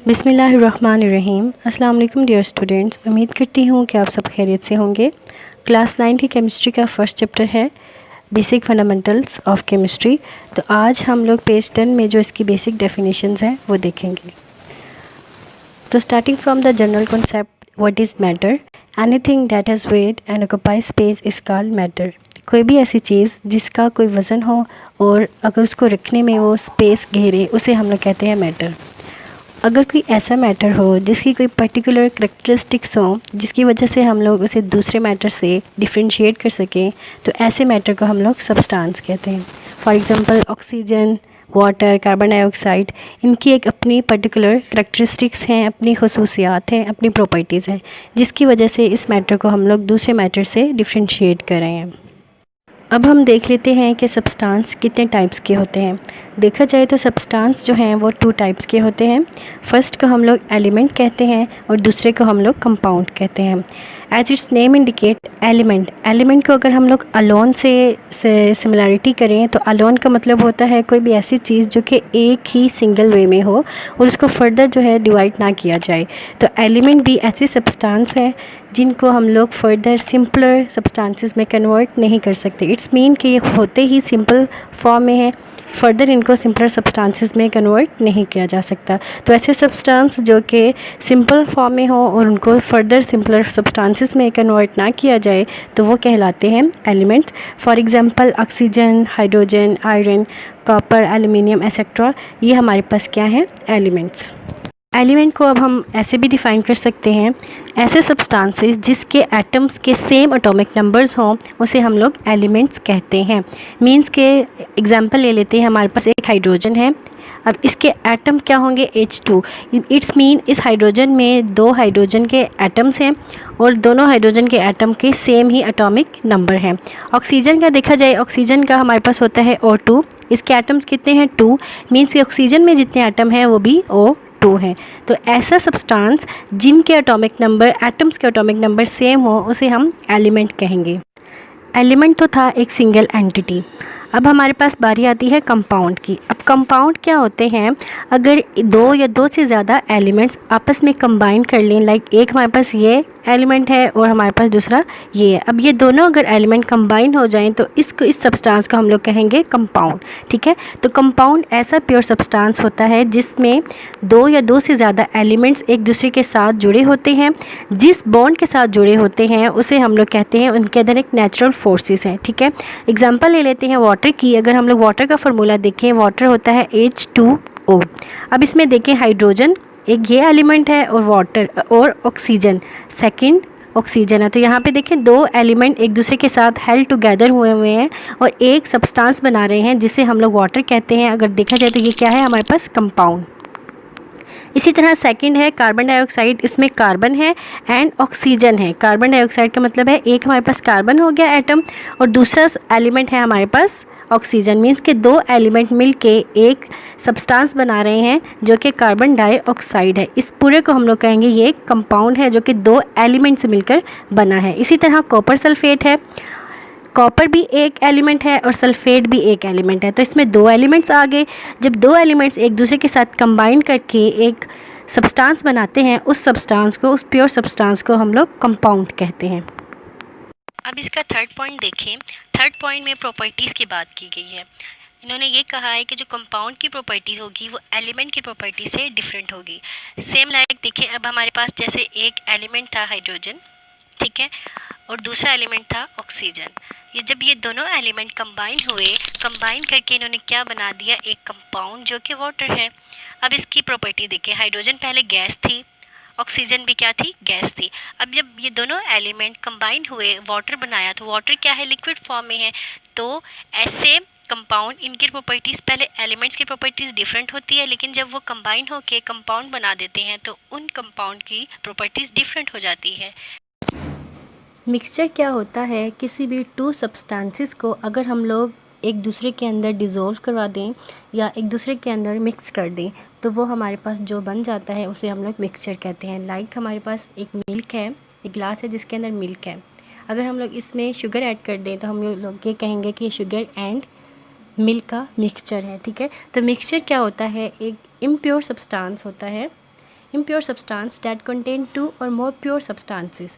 बिस्मिल्लाहिर्रहमानिर्रहीम। अस्सलाम वालेकुम डियर स्टूडेंट्स, उम्मीद करती हूँ कि आप सब खैरियत से होंगे। क्लास 9 की केमिस्ट्री का फर्स्ट चैप्टर है बेसिक फंडामेंटल्स ऑफ केमिस्ट्री। तो आज हम लोग पेज 10 में जो इसकी बेसिक डेफिनेशंस हैं वो देखेंगे। तो starting from the general concept, what is matter? Anything that has wait and occupy space is called matter. कोई भी ऐसी चीज़ जिसका कोई वज़न हो और अगर उसको रखने में वो स्पेस घेरे, उसे हम लोग कहते हैं मैटर। अगर कोई ऐसा मैटर हो जिसकी कोई पर्टिकुलर करेक्टरिस्टिक्स हो जिसकी वजह से हम लोग उसे दूसरे मैटर से डिफ्रेंशिएट कर सकें, तो ऐसे मैटर को हम लोग सब्सटेंस कहते हैं। For example oxygen, water, carbon dioxide, इनकी एक अपनी पर्टिकुलर करेक्टरिस्टिक्स हैं, अपनी खसूसियात हैं, अपनी प्रॉपर्टीज़ हैं, जिसकी वजह से इस मैटर को हम लोग दूसरे मैटर से डिफ्रेंशिएट कर रहे हैं। अब हम देख लेते हैं कि सब्सटेंस कितने टाइप्स के होते हैं। देखा जाए तो सब्सटेंस जो हैं वो 2 टाइप्स के होते हैं। फर्स्ट को हम लोग एलिमेंट कहते हैं और दूसरे को हम लोग कंपाउंड कहते हैं। As its name indicate, element को अगर हम लोग अलोन से सिमिलरिटी करें तो अलोन का मतलब होता है कोई भी ऐसी चीज़ जो कि एक ही सिंगल वे में हो और उसको फर्दर जो है डिवाइड ना किया जाए। तो एलिमेंट भी ऐसी सब्सटेंस है जिनको हम लोग फर्दर सिंपलर सब्सटेंसेस में कन्वर्ट नहीं कर सकते। इट्स मीन कि ये होते ही सिंपल फॉर्म में है, फर्दर इनको सिंपलर सब्सटेंसेस में कन्वर्ट नहीं किया जा सकता। तो ऐसे सब्सटेंस जो कि सिंपल फॉर्म में हो और उनको फर्दर सिंपलर सब्सटेंसेस में कन्वर्ट ना किया जाए तो वो कहलाते हैं elements. For example oxygen, hydrogen, iron, copper, aluminium etcetera, ये हमारे पास क्या हैं? एलिमेंट्स। एलिमेंट को अब हम ऐसे भी डिफ़ाइन कर सकते हैं, ऐसे सब्सटेंसेस जिसके एटम्स के सेम एटॉमिक नंबर्स हों उसे हम लोग एलिमेंट्स कहते हैं। मींस के एग्जांपल ले लेते हैं, हमारे पास एक हाइड्रोजन है, अब इसके एटम क्या होंगे? H2। इट्स मीन इस हाइड्रोजन में 2 हाइड्रोजन के एटम्स हैं और दोनों हाइड्रोजन के एटम के सेम ही एटॉमिक नंबर हैं। ऑक्सीजन का देखा जाए, ऑक्सीजन का हमारे पास होता है O2, इसके एटम्स कितने हैं? 2। मीन्स कि ऑक्सीजन में जितने एटम हैं वो भी O2 हैं। तो ऐसा सब्सटेंस जिनके एटॉमिक नंबर, एटम्स के एटॉमिक नंबर सेम हो उसे हम एलिमेंट कहेंगे। एलिमेंट तो था एक सिंगल एंटिटी। अब हमारे पास बारी आती है कंपाउंड की। अब कंपाउंड क्या होते हैं? अगर 2 या 2 से ज़्यादा एलिमेंट्स आपस में कंबाइन कर लें, लाइक एक हमारे पास ये एलिमेंट है और हमारे पास दूसरा ये है, अब ये दोनों अगर एलिमेंट कंबाइन हो जाएं तो इस सब्सटेंस को हम लोग कहेंगे कंपाउंड। ठीक है, तो कंपाउंड ऐसा प्योर सब्सटेंस होता है जिसमें 2 या 2 से ज़्यादा एलिमेंट्स एक दूसरे के साथ जुड़े होते हैं। जिस बॉन्ड के साथ जुड़े होते हैं उसे हम लोग कहते हैं, उनके अंदर एक नेचुरल फोर्सेस हैं। ठीक है, एग्जाम्पल ले लेते हैं वाटर की। अगर हम लोग वाटर का फार्मूला देखें, वाटर होता है H2O। अब इसमें देखें हाइड्रोजन एक ये एलिमेंट है और वाटर और ऑक्सीजन सेकंड ऑक्सीजन है। तो यहाँ पे देखें 2 एलिमेंट एक दूसरे के साथ हेल्ड टुगेदर हुए हैं और एक सब्सटेंस बना रहे हैं जिसे हम लोग वाटर कहते हैं। अगर देखा जाए तो ये क्या है? हमारे पास कंपाउंड। इसी तरह सेकंड है कार्बन डाइऑक्साइड, इसमें कार्बन है एंड ऑक्सीजन है। कार्बन डाइऑक्साइड का मतलब है एक हमारे पास कार्बन हो गया एटम और दूसरा एलिमेंट है हमारे पास ऑक्सीजन। मीन्स के 2 एलिमेंट मिलके एक सब्सटेंस बना रहे हैं जो कि कार्बन डाइऑक्साइड है। इस पूरे को हम लोग कहेंगे ये एक कंपाउंड है जो कि 2 एलिमेंट से मिलकर बना है। इसी तरह कॉपर सल्फेट है, कॉपर भी एक एलिमेंट है और सल्फेट भी एक एलिमेंट है। तो इसमें 2 एलिमेंट्स आ गए। जब 2 एलिमेंट्स एक दूसरे के साथ कंबाइन करके एक सब्सटेंस बनाते हैं, उस सब्सटेंस को, उस प्योर सब्सटेंस को हम लोग कंपाउंड कहते हैं। अब इसका थर्ड पॉइंट देखें। थर्ड पॉइंट में प्रॉपर्टीज़ की बात की गई है। इन्होंने ये कहा है कि जो कंपाउंड की प्रॉपर्टी होगी वो एलिमेंट की प्रॉपर्टी से डिफरेंट होगी। सेम लाइक देखें, अब हमारे पास जैसे एक एलिमेंट था हाइड्रोजन, ठीक है, और दूसरा एलिमेंट था ऑक्सीजन। ये जब ये दोनों एलिमेंट कंबाइन हुए, कंबाइन करके इन्होंने क्या बना दिया? एक कंपाउंड जो कि वाटर है। अब इसकी प्रॉपर्टी देखें, हाइड्रोजन पहले गैस थी, ऑक्सीजन भी क्या थी? गैस थी। अब जब ये दोनों एलिमेंट कंबाइन हुए, वाटर बनाया, तो वाटर क्या है? लिक्विड फॉर्म में है। तो ऐसे कंपाउंड, इनकी प्रॉपर्टीज़, पहले एलिमेंट्स की प्रॉपर्टीज़ डिफरेंट होती है, लेकिन जब वो कंबाइन होके कंपाउंड बना देते हैं तो उन कंपाउंड की प्रॉपर्टीज़ डिफरेंट हो जाती है। मिक्सचर क्या होता है? किसी भी 2 सब्सटेंसेस को अगर हम लोग एक दूसरे के अंदर डिज़ोल्व करवा दें या एक दूसरे के अंदर मिक्स कर दें तो वो हमारे पास जो बन जाता है उसे हम लोग मिक्सचर कहते हैं। लाइक हमारे पास एक मिल्क है, एक ग्लास है जिसके अंदर मिल्क है, अगर हम लोग इसमें शुगर ऐड कर दें तो हम लोग ये कहेंगे कि शुगर एंड मिल्क का मिक्सचर है। ठीक है, तो मिक्सचर क्या होता है? एक इम्प्योर सब्सटेंस होता है इम्प्योर सब्सटेंस दैट कंटेन 2 और मोर प्योर सब्सटेंसेस,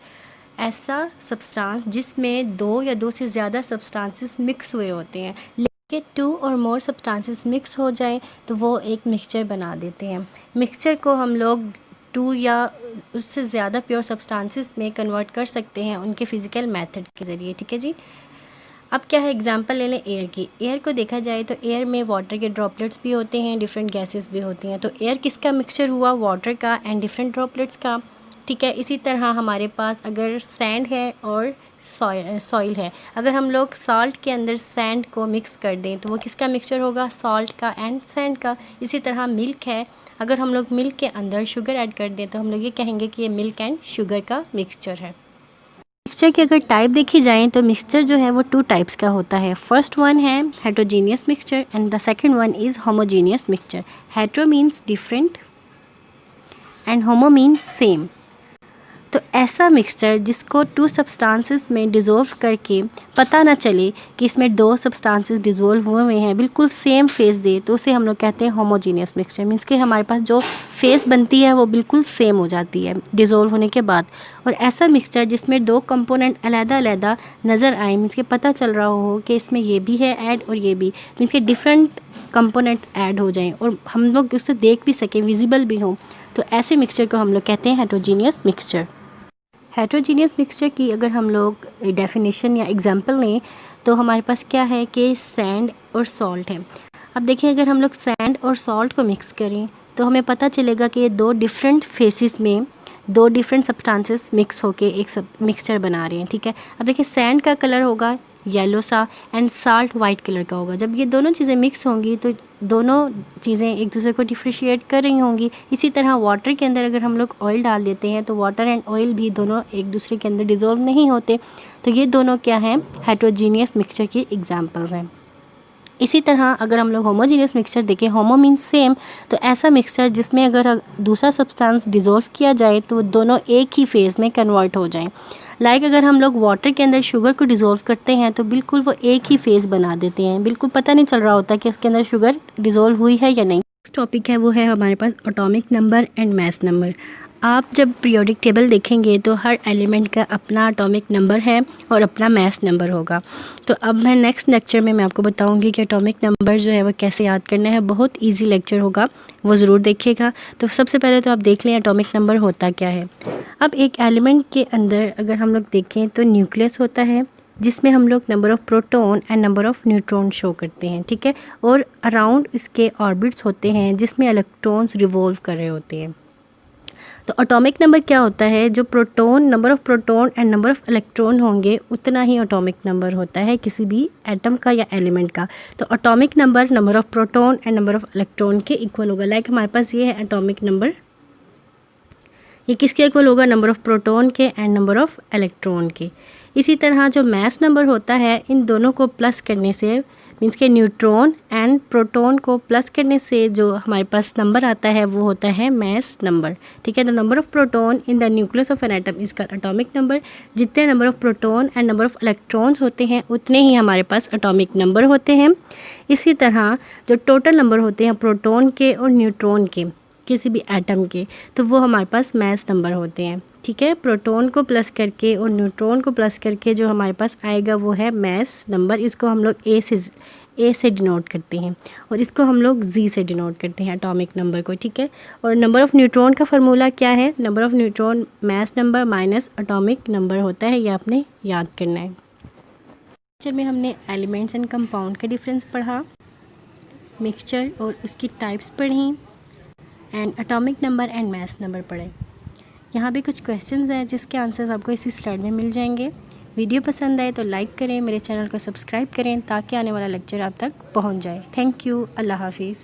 ऐसा सब्सटेंस जिसमें 2 या 2 से ज़्यादा सब्सटेंसेस मिक्स हुए होते हैं, लेकिन 2 और मोर सब्सटेंसेस मिक्स हो जाएं तो वो एक मिक्सचर बना देते हैं। मिक्सचर को हम लोग 2 या उससे ज़्यादा प्योर सब्सटेंसेस में कन्वर्ट कर सकते हैं उनके फ़िज़िकल मेथड के ज़रिए। ठीक है जी। अब क्या है, एग्जांपल ले लें एयर की। एयर को देखा जाए तो एयर में वाटर के ड्रॉपलेट्स भी होते हैं, डिफरेंट गैसेस भी होती हैं। तो एयर किसका मिक्सचर हुआ, वाटर का एंड डिफरेंट ड्रॉपलेट्स का। ठीक है, इसी तरह हमारे पास अगर सैंड है और सॉइल है, अगर हम लोग सॉल्ट के अंदर सैंड को मिक्स कर दें तो वो किसका मिक्सचर होगा, सॉल्ट का एंड सैंड का। इसी तरह मिल्क है, अगर हम लोग मिल्क के अंदर शुगर ऐड कर दें तो हम लोग ये कहेंगे कि ये मिल्क एंड शुगर का मिक्सचर है। मिक्सचर की अगर टाइप देखी जाए तो मिक्सचर जो है वो 2 टाइप्स का होता है। फर्स्ट वन है heterogeneous mixture and the second one is homogeneous mixture. Hetero means different and homo means same. तो ऐसा मिक्सचर जिसको 2 सब्सटेंसेस में डिज़ोल्व करके पता ना चले कि इसमें 2 सब्सटेंसेस डिज़ोल्व हुए हैं, बिल्कुल सेम फेस दे, तो उसे हम लोग कहते हैं होमोजीनियस मिक्सचर। मीन्स कि हमारे पास जो फेस बनती है वो बिल्कुल सेम हो जाती है डिज़ोल्व होने के बाद। और ऐसा मिक्सचर जिसमें 2 कंपोनेंट अलग-अलग नज़र आए, मीन्स कि पता चल रहा हो कि इसमें ये भी है ऐड और ये भी, मीन्स कि डिफरेंट कंपोनेंट ऐड हो जाएं और हम लोग उससे देख भी सकें, विजिबल भी हों, तो ऐसे मिक्सचर को हम लोग कहते हैं हेट्रोजीनियस मिक्सचर। हेट्रोजीनियस मिक्सचर की अगर हम लोग डेफिनेशन या एग्जांपल लें तो हमारे पास क्या है कि सैंड और सॉल्ट है। अब देखिए, अगर हम लोग सैंड और सॉल्ट को मिक्स करें तो हमें पता चलेगा कि ये 2 डिफरेंट फेसेस में 2 डिफरेंट सब्सटेंसेस मिक्स होके एक मिक्सचर बना रहे हैं। ठीक है, अब देखिए सैंड का कलर होगा येलो सा एंड साल्ट वाइट कलर का होगा। जब ये दोनों चीज़ें मिक्स होंगी तो दोनों चीज़ें एक दूसरे को डिफ्रेंशिएट कर रही होंगी। इसी तरह वाटर के अंदर अगर हम लोग ऑयल डाल देते हैं तो वाटर एंड ऑयल भी दोनों एक दूसरे के अंदर डिज़ोल्व नहीं होते। तो ये दोनों क्या हैं, हेट्रोजीनियस मिक्सचर की एग्जांपल्स हैं। इसी तरह अगर हम लोग होमोजीनियस मिक्सचर देखें, होमो मीन्स सेम, तो ऐसा मिक्सचर जिसमें अगर दूसरा सब्सटेंस डिज़ोल्व किया जाए तो दोनों एक ही फेज़ में कन्वर्ट हो जाएं। लाइक अगर हम लोग वाटर के अंदर शुगर को डिज़ोल्व करते हैं तो बिल्कुल वो एक ही फेज़ बना देते हैं, बिल्कुल पता नहीं चल रहा होता कि इसके अंदर शुगर डिज़ोल्व हुई है या नहीं। नेक्स्ट टॉपिक है वो है हमारे पास atomic number and mass number. आप जब पीरियोडिक टेबल देखेंगे तो हर एलिमेंट का अपना एटॉमिक नंबर है और अपना मास नंबर होगा। तो अब मैं नेक्स्ट लेक्चर में मैं आपको बताऊंगी कि एटॉमिक नंबर जो है वो कैसे याद करना है। बहुत इजी लेक्चर होगा, वो ज़रूर देखिएगा। तो सबसे पहले तो आप देख लें एटॉमिक नंबर होता क्या है। अब एक एलिमेंट के अंदर अगर हम लोग देखें तो न्यूक्लियस होता है जिसमें हम लोग number of proton and number of neutron show करते हैं। ठीक है, और अराउंड इसके ऑर्बिट्स होते हैं जिसमें इलेक्ट्रॉन्स रिवॉल्व कर रहे होते हैं। तो एटॉमिक नंबर क्या होता है, जो proton number of proton and number of electron होंगे उतना ही एटॉमिक नंबर होता है किसी भी एटम का या एलिमेंट का। तो atomic number number of proton and number of electron के इक्वल होगा। लाइक हमारे पास ये है एटॉमिक नंबर, ये किसके इक्वल होगा, नंबर ऑफ़ प्रोटॉन के एंड नंबर ऑफ़ इलेक्ट्रॉन के। इसी तरह जो मास नंबर होता है, इन दोनों को प्लस करने से मीन्स के न्यूट्रॉन एंड प्रोटॉन को प्लस करने से जो हमारे पास नंबर आता है वो होता है मास नंबर। ठीक है, the number of proton in the nucleus of an atom is called atomic number. जितने number of proton and number of electrons होते हैं उतने ही हमारे पास एटॉमिक नंबर होते हैं। इसी तरह जो टोटल नंबर होते हैं प्रोटॉन के और न्यूट्रॉन के किसी भी एटम के, तो वो हमारे पास मास नंबर होते हैं। ठीक है, प्रोटॉन को प्लस करके और न्यूट्रॉन को प्लस करके जो हमारे पास आएगा वो है मास नंबर। इसको हम लोग ए से डिनोट करते हैं और इसको हम लोग जी से डिनोट करते हैं एटॉमिक नंबर को। ठीक है, और नंबर ऑफ़ न्यूट्रॉन का फार्मूला क्या है, number of neutron mass number minus atomic number होता है। ये आपने याद करना है। मिक्सचर में हमने एलिमेंट्स एंड कंपाउंड का डिफरेंस पढ़ा, मिक्सचर और उसकी टाइप्स पढ़ी, and atomic number and mass number पढ़े। यहाँ भी कुछ क्वेश्चंस हैं जिसके आंसर्स आपको इसी स्लाइड में मिल जाएंगे। वीडियो पसंद आए तो लाइक करें, मेरे चैनल को सब्सक्राइब करें ताकि आने वाला लेक्चर आप तक पहुँच जाए। थैंक यू, अल्लाह हाफिज़।